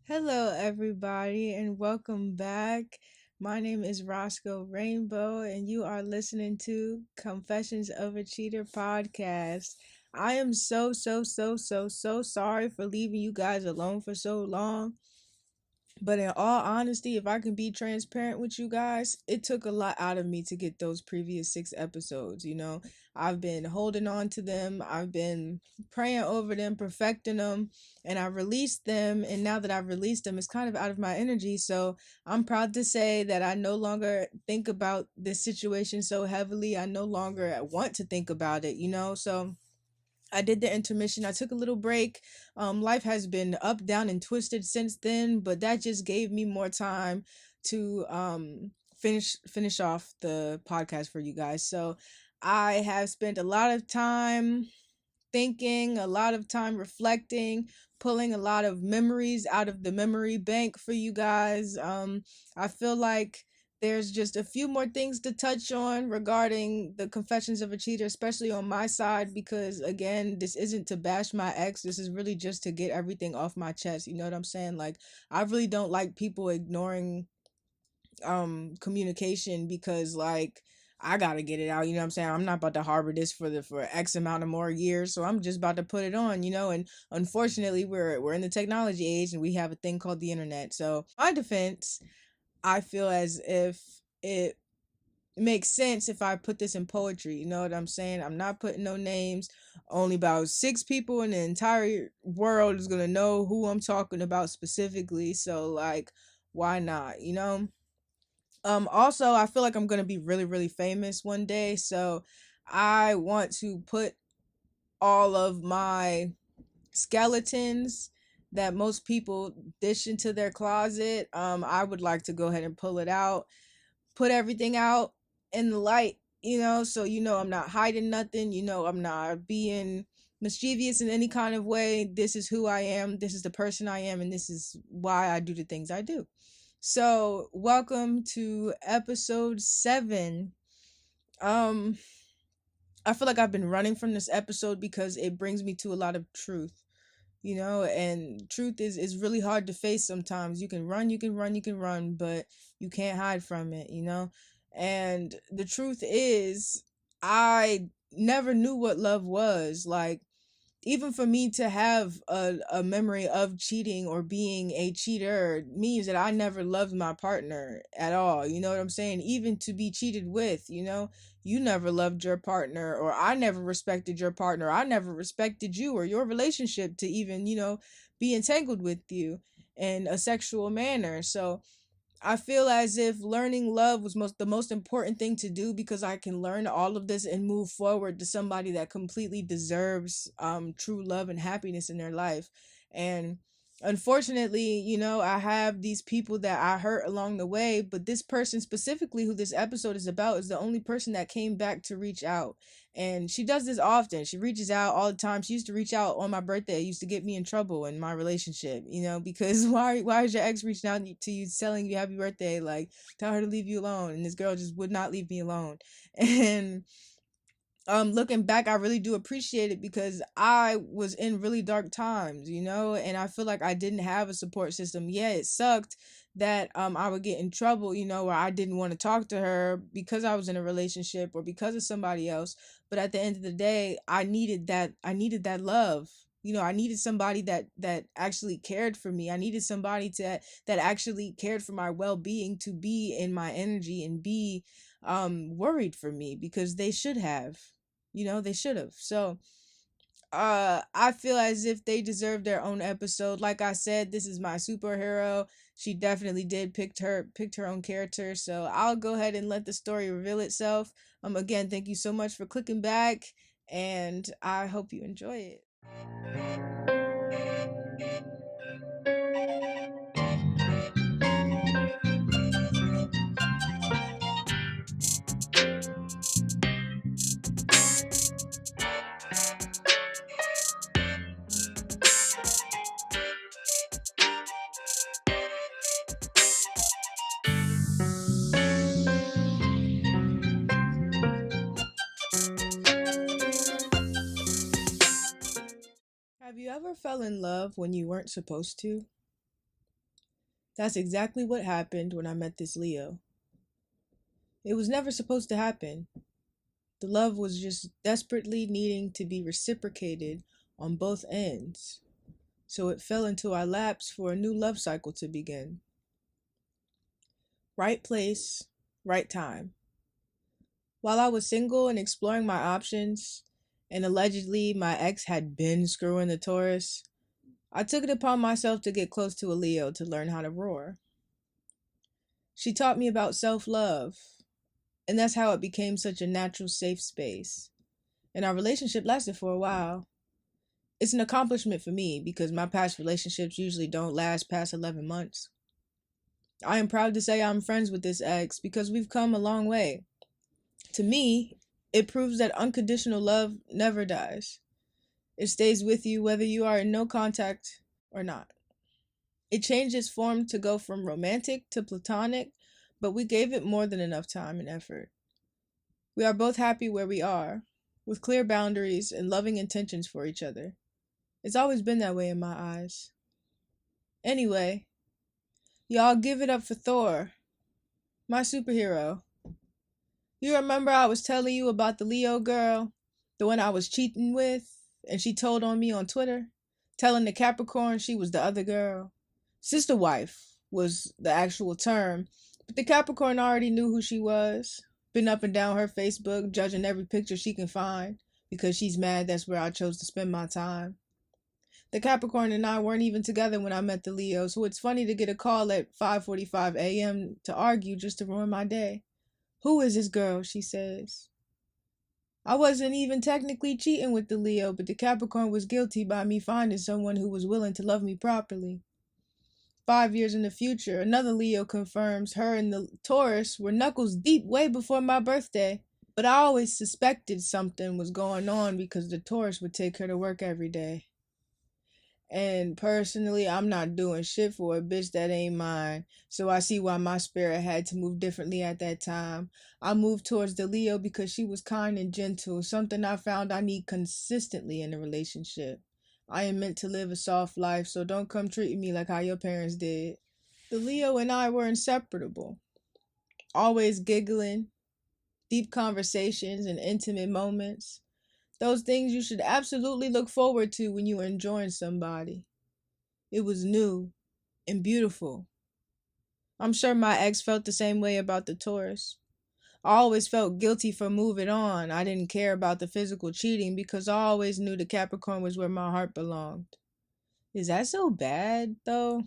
Hello, everybody, and welcome back. My name is Roscoe Rainbow, and you are listening to Confessions of a Cheater podcast. I am so sorry for leaving you guys alone for so long. But in all honesty, if I can be transparent with you guys, it took a lot out of me to get those previous 6 episodes. I've been holding on to them, I've been praying over them, perfecting them, and I released them. And now that I've released them, it's kind of out of my energy. So I'm proud to say that I no longer think about this situation so heavily. I no longer want to think about it. So I did the intermission. I took a little break. Life has been up, down, and twisted since then, but that just gave me more time to finish off the podcast for you guys. So I have spent a lot of time thinking, a lot of time reflecting, pulling a lot of memories out of the memory bank for you guys. I feel like there's just a few more things to touch on regarding the Confessions of a Cheater, especially on my side, because again, this isn't to bash my ex. This is really just to get everything off my chest. You know what I'm saying? Like, I really don't like people ignoring communication because I gotta get it out. You know what I'm saying? I'm not about to harbor this for X amount of more years, so I'm just about to put it on. And unfortunately, we're in the technology age, and we have a thing called the internet. So my defense, I feel as if it makes sense if I put this in poetry. You know what I'm saying? I'm not putting no names. Only about 6 people in the entire world is gonna know who I'm talking about specifically. So why not? Also, I feel like I'm gonna be really, really famous one day, so I want to put all of my skeletons that most people dish into their closet. I would like to go ahead and pull it out, put everything out in the light, so I'm not hiding nothing, I'm not being mischievous in any kind of way. This is who I am, this is the person I am, and this is why I do the things I do. So, welcome to episode 7. Um, I feel like I've been running from this episode because it brings me to a lot of truth, and truth is really hard to face sometimes. You can run, you can run, you can run, but you can't hide from it. And the truth is, I never knew what love was. Like, even for me to have a memory of cheating or being a cheater means that I never loved my partner at all. You know what I'm saying? Even to be cheated with, you never loved your partner, or I never respected your partner. I never respected you or your relationship to even, be entangled with you in a sexual manner. So I feel as if learning love was the most important thing to do, because I can learn all of this and move forward to somebody that completely deserves true love and happiness in their life. And unfortunately, I have these people that I hurt along the way, but this person specifically who this episode is about is the only person that came back to reach out. And she does this often. She reaches out all the time. She used to reach out on my birthday. It used to get me in trouble in my relationship, because why is your ex reaching out to you telling you happy birthday? Like, tell her to leave you alone. And this girl just would not leave me alone. And looking back, I really do appreciate it, because I was in really dark times, and I feel like I didn't have a support system. Yeah, it sucked that I would get in trouble, where I didn't want to talk to her because I was in a relationship or because of somebody else. But at the end of the day, I needed that love. I needed somebody that actually cared for me. I needed somebody that actually cared for my well-being, to be in my energy and be worried for me, because they should have. They should have. So I feel as if they deserve their own episode. Like I said, this is my superhero. She definitely did picked her own character. So I'll go ahead and let the story reveal itself. Again, thank you so much for clicking back, and I hope you enjoy it. Have you ever fell in love when you weren't supposed to? That's exactly what happened when I met this Leo. It was never supposed to happen. The love was just desperately needing to be reciprocated on both ends. So it fell into our laps for a new love cycle to begin. Right place, right time. While I was single and exploring my options, and allegedly my ex had been screwing the Taurus, I took it upon myself to get close to a Leo to learn how to roar. She taught me about self love, and that's how it became such a natural, safe space. And our relationship lasted for a while. It's an accomplishment for me because my past relationships usually don't last past 11 months. I am proud to say I'm friends with this ex because we've come a long way. To me, it proves that unconditional love never dies. It stays with you whether you are in no contact or not. It changed its form to go from romantic to platonic, but we gave it more than enough time and effort. We are both happy where we are, with clear boundaries and loving intentions for each other. It's always been that way in my eyes. Anyway, y'all give it up for Thor, my superhero. You remember I was telling you about the Leo girl, the one I was cheating with, and she told on me on Twitter, telling the Capricorn she was the other girl. Sister wife was the actual term, but the Capricorn already knew who she was. Been up and down her Facebook, judging every picture she can find, because she's mad that's where I chose to spend my time. The Capricorn and I weren't even together when I met the Leo, so it's funny to get a call at 5:45 a.m. to argue just to ruin my day. Who is this girl? She says. I wasn't even technically cheating with the Leo, but the Capricorn was guilty by me finding someone who was willing to love me properly. 5 years in the future, another Leo confirms her and the Taurus were knuckles deep way before my birthday. But I always suspected something was going on because the Taurus would take her to work every day. And personally, I'm not doing shit for a bitch that ain't mine. So I see why my spirit had to move differently at that time. I moved towards the Leo because she was kind and gentle, something I found I need consistently in a relationship. I am meant to live a soft life, so don't come treating me like how your parents did. The Leo and I were inseparable, always giggling, deep conversations, and intimate moments. Those things you should absolutely look forward to when you are enjoying somebody. It was new and beautiful. I'm sure my ex felt the same way about the Taurus. I always felt guilty for moving on. I didn't care about the physical cheating because I always knew the Capricorn was where my heart belonged. Is that so bad, though?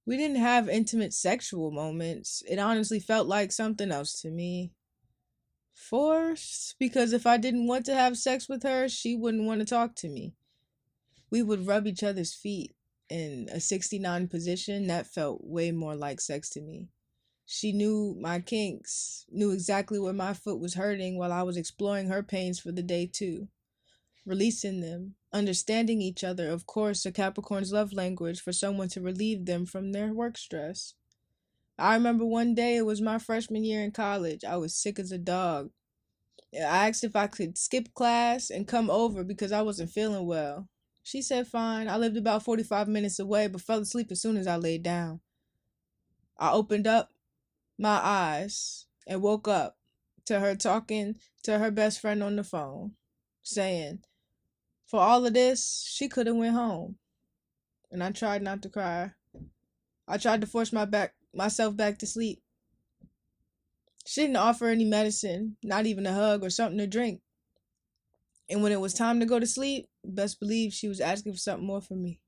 We didn't have intimate sexual moments. It honestly felt like something else to me. Forced? Because if I didn't want to have sex with her, she wouldn't want to talk to me. We would rub each other's feet in a 69 position. That felt way more like sex to me. She knew my kinks, knew exactly where my foot was hurting while I was exploring her pains for the day too, releasing them, understanding each other, of course, a Capricorn's love language for someone to relieve them from their work stress. I remember one day, it was my freshman year in college. I was sick as a dog. I asked if I could skip class and come over because I wasn't feeling well. She said fine. I lived about 45 minutes away but fell asleep as soon as I laid down. I opened up my eyes and woke up to her talking to her best friend on the phone, saying, for all of this, she could have went home. And I tried not to cry. I tried to force myself back to sleep. She didn't offer any medicine, not even a hug or something to drink. And when it was time to go to sleep, best believe she was asking for something more from me.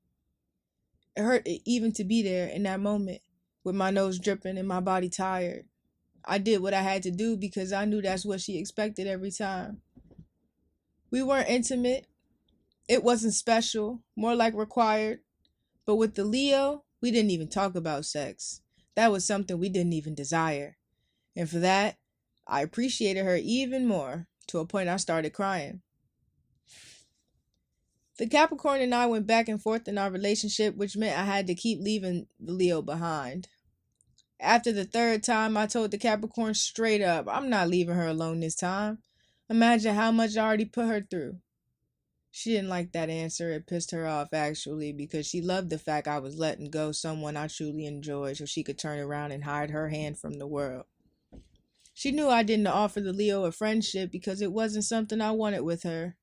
It hurt even to be there in that moment, with my nose dripping and my body tired. I did what I had to do because I knew that's what she expected every time. We weren't intimate. It wasn't special, more like required. But with the Leo, we didn't even talk about sex. That was something we didn't even desire. And for that, I appreciated her even more, to a point I started crying. The Capricorn and I went back and forth in our relationship, which meant I had to keep leaving the Leo behind. After the third time, I told the Capricorn straight up, I'm not leaving her alone this time. Imagine how much I already put her through. She didn't like that answer. It pissed her off, actually, because she loved the fact I was letting go someone I truly enjoyed so she could turn around and hide her hand from the world. She knew I didn't offer the Leo a friendship because it wasn't something I wanted with her.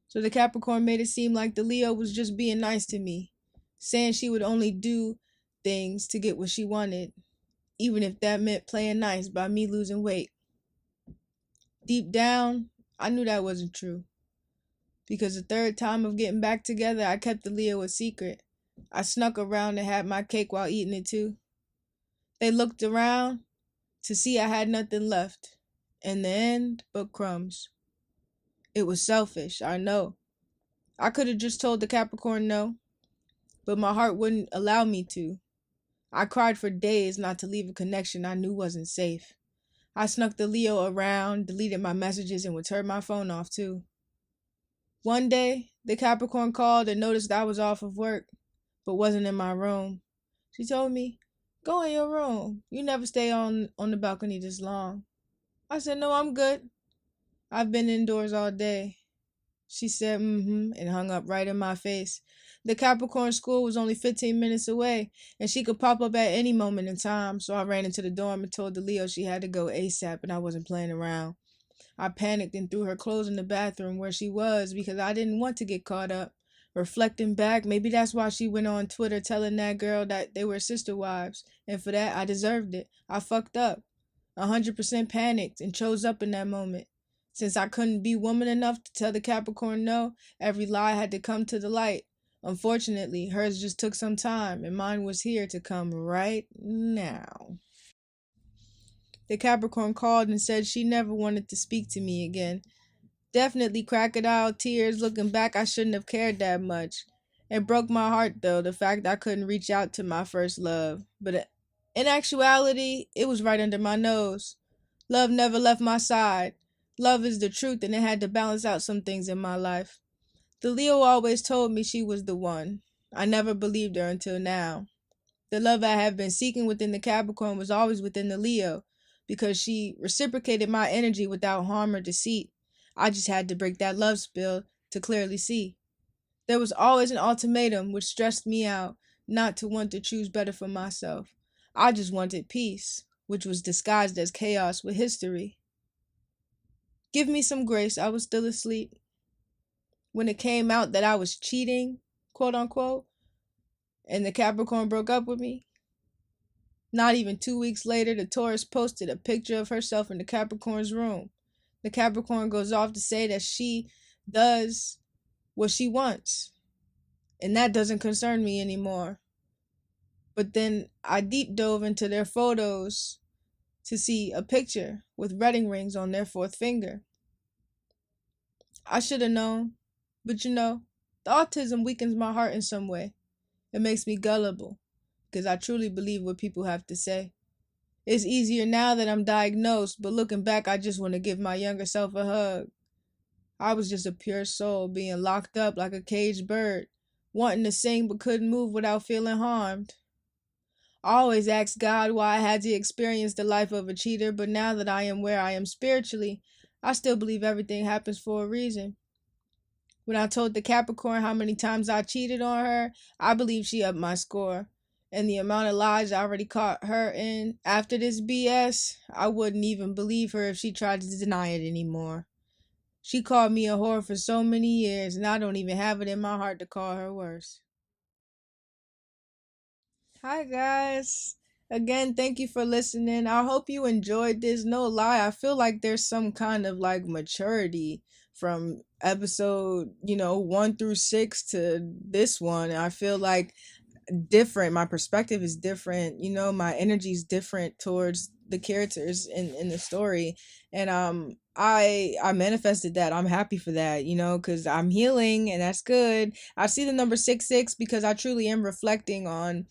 So the Capricorn made it seem like the Leo was just being nice to me, saying she would only do things to get what she wanted, even if that meant playing nice by me losing weight. Deep down, I knew that wasn't true. Because the third time of getting back together, I kept the Leo a secret. I snuck around and had my cake while eating it too. They looked around to see I had nothing left. In the end, but crumbs. It was selfish, I know. I could have just told the Capricorn no, but my heart wouldn't allow me to. I cried for days not to leave a connection I knew wasn't safe. I snuck the Leo around, deleted my messages, and would turn my phone off too. One day, the Capricorn called and noticed I was off of work, but wasn't in my room. She told me, "Go in your room. You never stay on the balcony this long." I said, "No, I'm good. I've been indoors all day." She said, "Mm-hmm," and hung up right in my face. The Capricorn school was only 15 minutes away, and she could pop up at any moment in time, so I ran into the dorm and told the Leo she had to go ASAP and I wasn't playing around. I panicked and threw her clothes in the bathroom where she was because I didn't want to get caught up. Reflecting back, maybe that's why she went on Twitter telling that girl that they were sister wives, and for that I deserved it. I fucked up. 100% panicked and chose up in that moment. Since I couldn't be woman enough to tell the Capricorn no, every lie had to come to the light. Unfortunately, hers just took some time, and mine was here to come right now. The Capricorn called and said she never wanted to speak to me again. Definitely crocodile tears. Looking back, I shouldn't have cared that much. It broke my heart, though, the fact I couldn't reach out to my first love. But in actuality, it was right under my nose. Love never left my side. Love is the truth, and it had to balance out some things in my life. The Leo always told me she was the one. I never believed her until now. The love I have been seeking within the Capricorn was always within the Leo, because she reciprocated my energy without harm or deceit. I just had to break that love spell to clearly see. There was always an ultimatum which stressed me out, not to want to choose better for myself. I just wanted peace, which was disguised as chaos with history. Give me some grace, I was still asleep. When it came out that I was cheating, quote unquote, and the Capricorn broke up with me, not even 2 weeks later, the Taurus posted a picture of herself in the Capricorn's room. The Capricorn goes off to say that she does what she wants, and that doesn't concern me anymore. But then I deep dove into their photos to see a picture with wedding rings on their fourth finger. I should have known, but the autism weakens my heart in some way. It makes me gullible, because I truly believe what people have to say. It's easier now that I'm diagnosed, but looking back, I just want to give my younger self a hug. I was just a pure soul being locked up like a caged bird, wanting to sing but couldn't move without feeling harmed. I always asked God why I had to experience the life of a cheater, but now that I am where I am spiritually, I still believe everything happens for a reason. When I told the Capricorn how many times I cheated on her, I believe she upped my score. And the amount of lies I already caught her in after this BS, I wouldn't even believe her if she tried to deny it anymore. She called me a whore for so many years, and I don't even have it in my heart to call her worse. Hi, guys. Again, thank you for listening. I hope you enjoyed this. No lie, I feel like there's some kind of like maturity from episode, 1 through 6 to this one. I feel like different. My perspective is different. My energy is different towards the characters in the story. And I manifested that. I'm happy for that, because I'm healing and that's good. I see the number 66 because I truly am reflecting on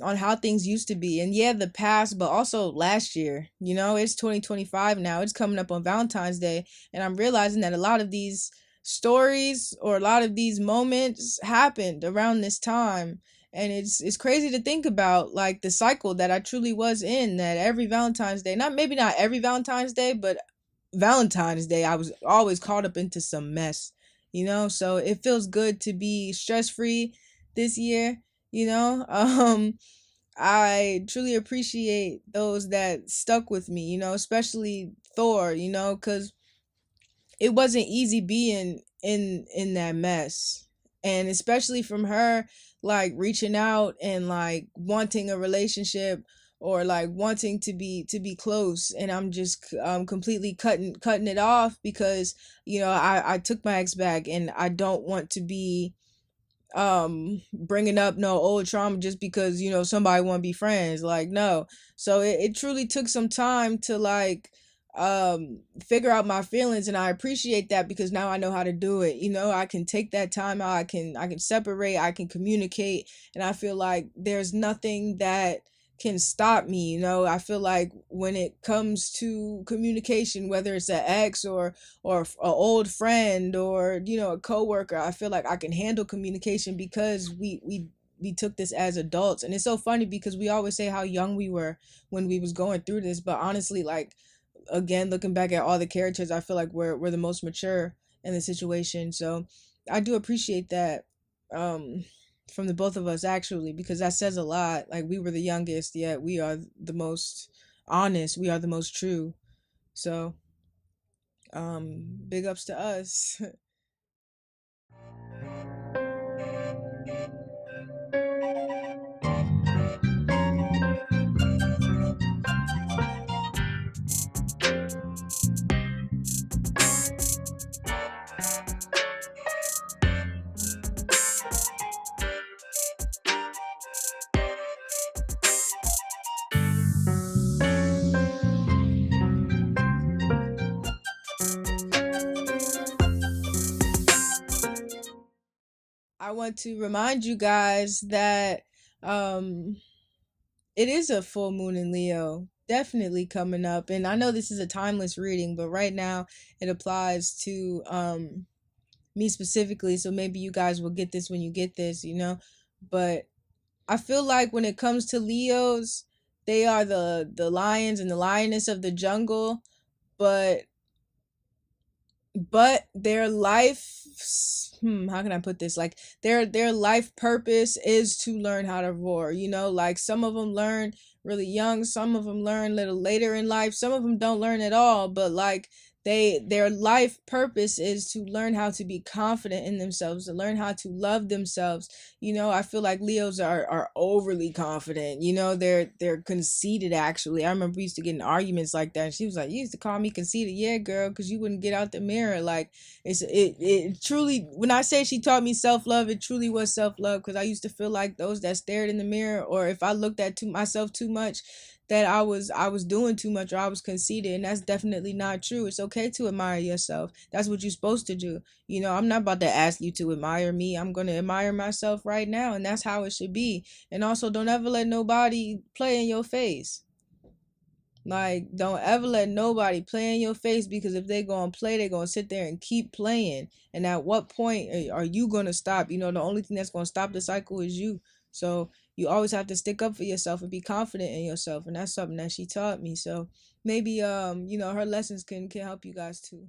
how things used to be, and yeah, the past, but also last year. It's 2025 now. It's coming up on Valentine's Day, and I'm realizing that a lot of these stories or a lot of these moments happened around this time. And it's crazy to think about, like, the cycle that I truly was in, that every Valentine's Day, not every Valentine's Day, but Valentine's Day, I was always caught up into some mess. you know? So it feels good to be stress free this year, you know? I truly appreciate those that stuck with me, you know, especially Thor, you know, cuz it wasn't easy being in that mess. And especially from her like reaching out and like wanting a relationship or like wanting to be close, and I'm just completely cutting it off because you know I took my ex back and I don't want to be bringing up no old trauma just because you know somebody want to be friends, like no. So it truly took some time to like figure out my feelings, and I appreciate that because now I know how to do it, you know. I can take that time out, I can separate, I can communicate, and I feel like there's nothing that can stop me, you know. I feel like when it comes to communication, whether it's an ex or a old friend or you know a coworker, I feel like I can handle communication because we took this as adults. And it's so funny because we always say how young we were when we was going through this, but honestly, like again, looking back at all the characters, I feel like we're the most mature in the situation. So I do appreciate that um from the both of us actually, because that says a lot. Like we were the youngest, yet we are the most honest, we are the most true. So big ups to us. I want to remind you guys that um it is a full moon in Leo, definitely coming up. And I know this is a timeless reading, but right now it applies to me specifically, so maybe you guys will get this when you get this, you know. But I feel like when it comes to Leos, they are the lions and the lioness of the jungle, but their life, how can I put this, like their life purpose is to learn how to roar, you know. Like some of them learn really young, some of them learn a little later in life, some of them don't learn at all, but like their life purpose is to learn how to be confident in themselves, to learn how to love themselves, you know. I feel like Leos are overly confident, you know. They're conceited actually. I remember we used to get in arguments like that, and she was like, you used to call me conceited. Yeah, girl, because you wouldn't get out the mirror. Like it truly, when I say she taught me self-love, it truly was self-love, because I used to feel like those that stared in the mirror, or if I looked at myself too much, that I was doing too much, or I was conceited, and that's definitely not true. It's okay to admire yourself. That's what you're supposed to do. You know, I'm not about to ask you to admire me. I'm going to admire myself right now, and that's how it should be. And also, don't ever let nobody play in your face. Like, don't ever let nobody play in your face, because if they gonna play, they gonna sit there and keep playing. And at what point are you gonna stop? You know, the only thing that's gonna stop the cycle is you. So you always have to stick up for yourself and be confident in yourself. And that's something that she taught me. So maybe you know, her lessons can help you guys too.